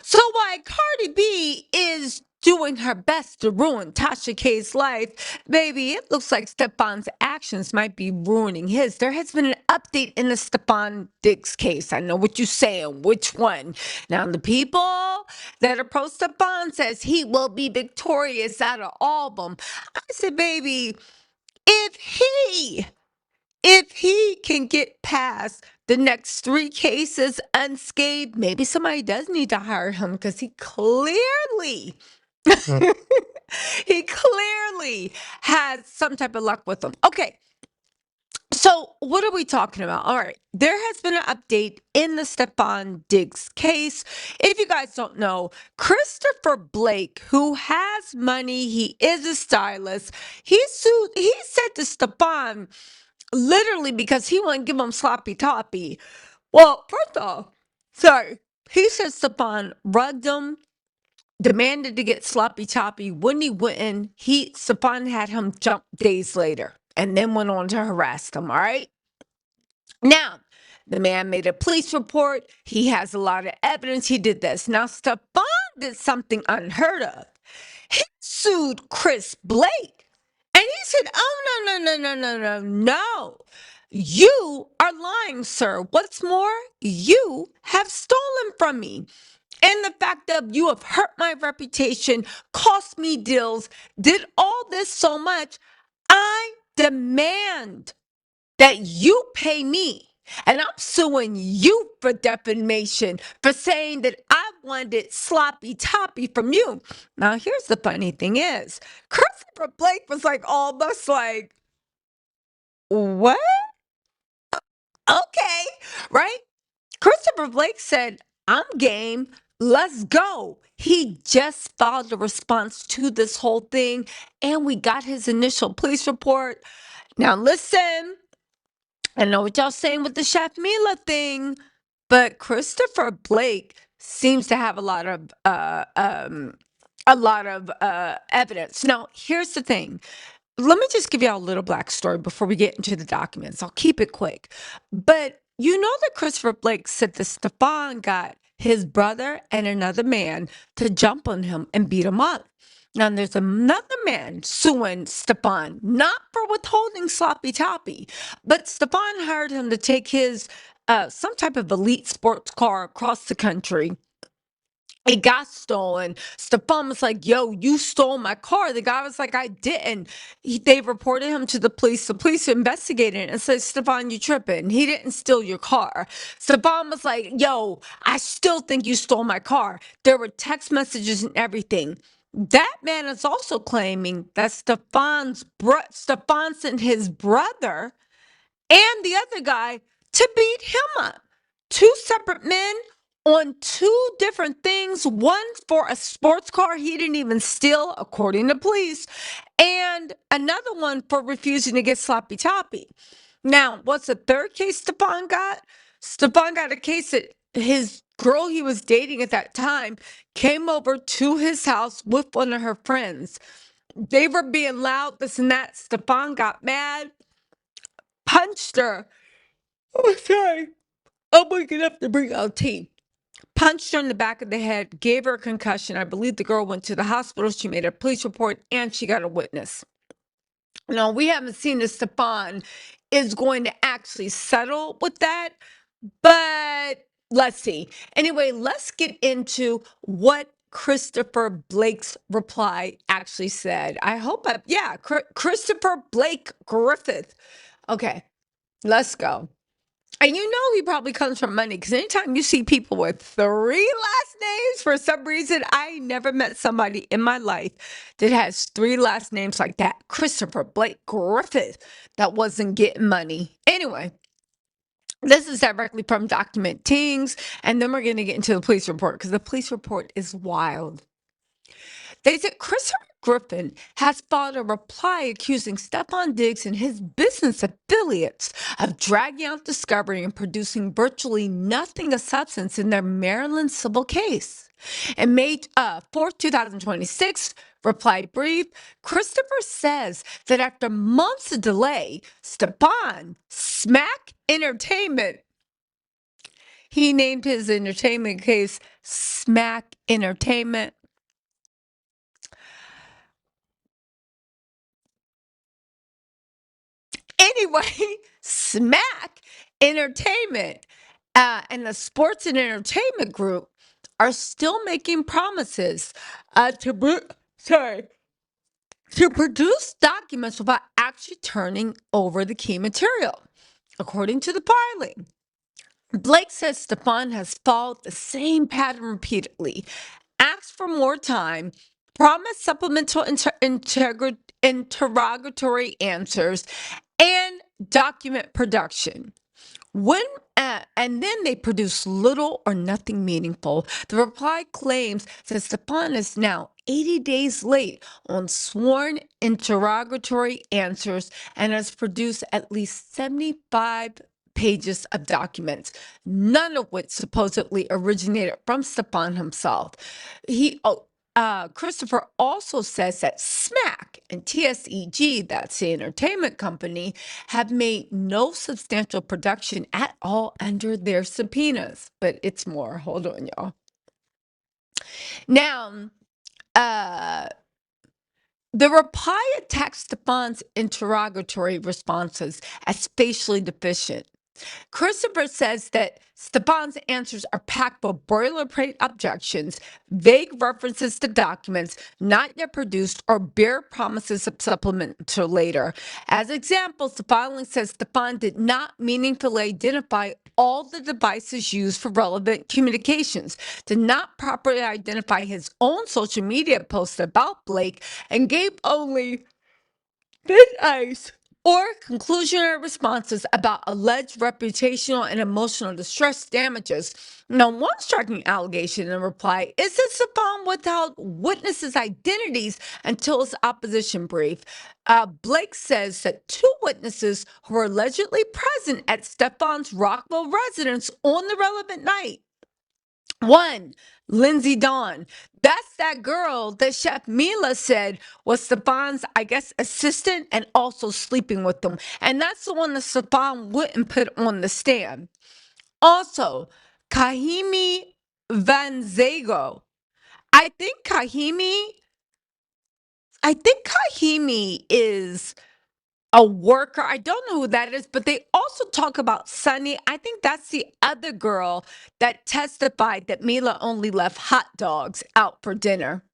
So while Cardi B is doing her best to ruin Tasha K's life, baby, it looks like Stefan's actions might be ruining his. There has been an update in the Stefon Diggs case. I know what you're saying. Which one? Now, the people that are pro Stefon says he will be victorious out of all of them. I said, baby, if he if he can get past the next three cases unscathed, maybe somebody does need to hire him because he clearly has some type of luck with him. Okay, so what are we talking about? All right, there has been an update in the Stefon Diggs case. If you guys don't know, Christopher Blake, who has money, he is a stylist. He said to Stefon, literally because he wouldn't give him sloppy toppy. Well, first off, sorry, he said Stephon rugged him, demanded to get sloppy toppy. When he wouldn't, Stephon had him jump days later and then went on to harass him. All right. Now, the man made a police report. He has a lot of evidence. He did this. Now, Stephon did something unheard of. He sued Chris Blake. And he said, oh, no. You are lying, sir. What's more, you have stolen from me. And the fact that you have hurt my reputation, cost me deals, did all this so much, I demand that you pay me. And I'm suing you for defamation, for saying that I wanted sloppy toppy from you. Now, here's the funny thing is, Christopher Blake was like almost like, what? Okay, right? Christopher Blake said, I'm game. Let's go. He just filed a response to this whole thing, and we got his initial police report. Now, listen, I know what y'all saying with the Chef Mila thing, but Christopher Blake seems to have a lot of evidence. Now, here's the thing. Let me just give y'all a little black story before we get into the documents. I'll keep it quick. But you know that Christopher Blake said that Stefan got his brother and another man to jump on him and beat him up. Now there's another man suing Stefan, not for withholding sloppy toppy, but Stefan hired him to take his some type of elite sports car across the country. It got stolen. Stefan was like, yo, you stole my car. The guy was like, I didn't. They reported him to the police. The police investigated it and said, Stefan, you tripping. He didn't steal your car. Stefan was like, yo, I still think you stole my car. There were text messages and everything. That man is also claiming that Stefan sent his brother and the other guy to beat him up. Two separate men on two different things. One for a sports car he didn't even steal, according to police, and another one for refusing to get sloppy toppy. Now, what's the third case Stefan got? Stefan got a case that his girl he was dating at that time came over to his house with one of her friends. They were being loud, this and that. Stefan got mad, punched her. Oh, sorry. I'm waking up to bring out tea. Punched her in the back of the head, gave her a concussion. I believe the girl went to the hospital. She made a police report and she got a witness. Now, we haven't seen if Stefan is going to actually settle with that, but let's see. Anyway, let's get into what Christopher Blake's reply actually said. Christopher Blake Griffith. Okay, let's go. And you know he probably comes from money because anytime you see people with three last names, for some reason, I never met somebody in my life that has three last names like that. Christopher Blake Griffith that wasn't getting money. Anyway, this is directly from Document Tings, and then we're going to get into the police report because the police report is wild. They said Christopher Griffin has filed a reply accusing Stefon Diggs and his business affiliates of dragging out discovery and producing virtually nothing of substance in their Maryland civil case. In May 4th, 2026, reply brief, Christopher says that after months of delay, Stefon Smack Entertainment He named his entertainment case Smack Entertainment. Anyway, Smack Entertainment and the Sports and Entertainment Group are still making promises sorry, to produce documents without actually turning over the key material. According to the filing, Blake says Stefan has followed the same pattern repeatedly, asked for more time, promised supplemental interrogatory answers, and document production. When and then they produce little or nothing meaningful. The reply claims that Stepan is now 80 days late on sworn interrogatory answers and has produced at least 75 pages of documents, none of which supposedly originated from Stepan himself. Christopher also says that SMAC and TSEG, that's the entertainment company, have made no substantial production at all under their subpoenas. But it's more. Hold on, y'all. Now, uh, the reply attacks Stefan's interrogatory responses as facially deficient. Christopher says that Stefan's answers are packed with boilerplate objections, vague references to documents not yet produced, or bare promises of supplemental later. As examples, the filing says Stefan did not meaningfully identify all the devices used for relevant communications, did not properly identify his own social media posts about Blake, and gave only thin ice or conclusionary responses about alleged reputational and emotional distress damages. Now, one striking allegation in reply is that Stefan withheld witnesses' identities until his opposition brief. Blake says that two witnesses who were allegedly present at Stefan's Rockville residence on the relevant night. One, Lindsay Dawn. That's that girl that Chef Mila said was Stefan's, I guess, assistant and also sleeping with them. And that's the one that Stefan wouldn't put on the stand. Also, Kahimi Van Zago. I think Kahimi, I think Kahimi is a worker. I don't know who that is, but they also talk about Sunny. I think that's the other girl that testified that Mila only left hot dogs out for dinner.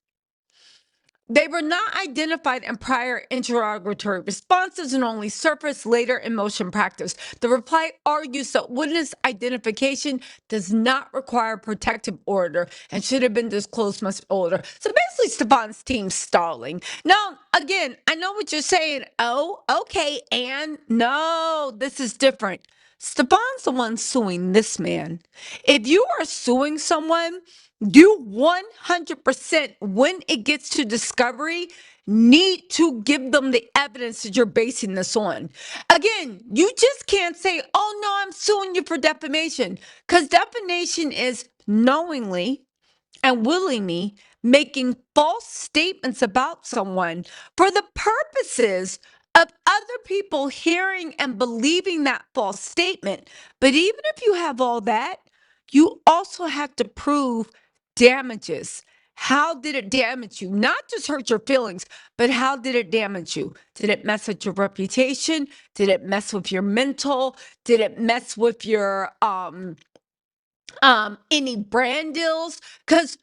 They were not identified in prior interrogatory responses and only surfaced later in motion practice. The reply argues that witness identification does not require protective order and should have been disclosed much older. So basically, Stefan's team's stalling. Now, again, I know what you're saying. Oh, okay, and no, this is different. Stefan's the one suing this man. If you are suing someone, you 100%, when it gets to discovery, need to give them the evidence that you're basing this on. Again, you just can't say, oh no, I'm suing you for defamation, because defamation is knowingly and willingly making false statements about someone for the purposes of other people hearing and believing that false statement. But even if you have all that, you also have to prove damages. How did it damage you? Not just hurt your feelings, but how did it damage you? Did it mess with your reputation? Did it mess with your mental? Did it mess with your any brand deals? Because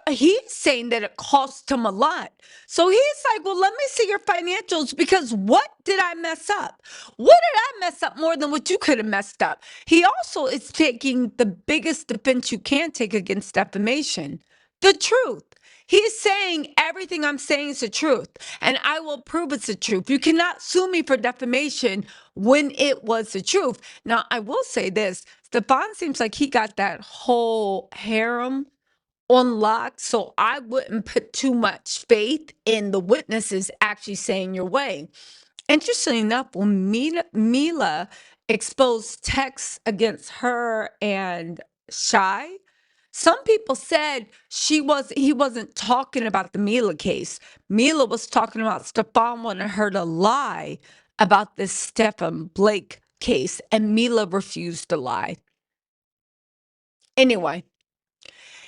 he's saying that it cost him a lot. So he's like, well, let me see your financials, because what did I mess up? What did I mess up more than what you could have messed up? He also is taking the biggest defense you can take against defamation, the truth. He's saying everything I'm saying is the truth, and I will prove it's the truth. You cannot sue me for defamation when it was the truth. Now, I will say this: Stefan seems like he got that whole harem on lock, so I wouldn't put too much faith in the witnesses actually saying your way. Interestingly enough, when Mila exposed texts against her and Shy, some people said he wasn't talking about the Mila case. Mila was talking about Stefan wanted her to lie about this Stephen Blake case, and Mila refused to lie. Anyway,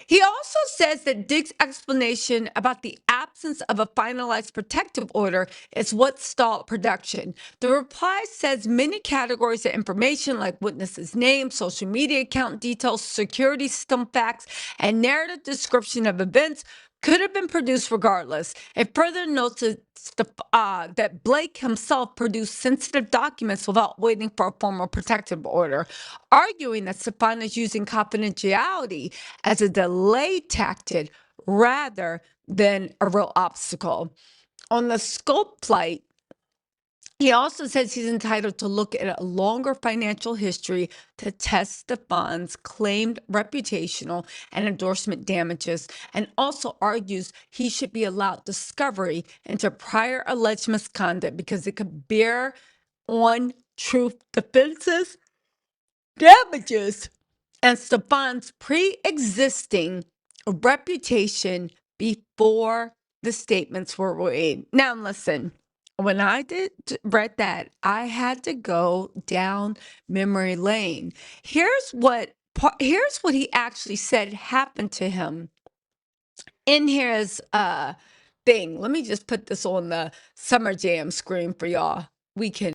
he also says that Diggs' explanation about the absence of a finalized protective order is what stalled production. The reply says many categories of information, like witnesses' names, social media account details, security system facts, and narrative description of events, could have been produced regardless. It further notes that Blake himself produced sensitive documents without waiting for a formal protective order, arguing that Stefan is using confidentiality as a delay tactic rather than a real obstacle. On the scope flight, he also says he's entitled to look at a longer financial history to test Stefan's claimed reputational and endorsement damages, and also argues he should be allowed discovery into prior alleged misconduct because it could bear on truth defenses, damages, and Stefan's pre-existing reputation before the statements were made. Now, listen, when I read that, I had to go down memory lane. Here's what he actually said happened to him in his thing. Let me just put this on the Summer Jam screen for y'all. We can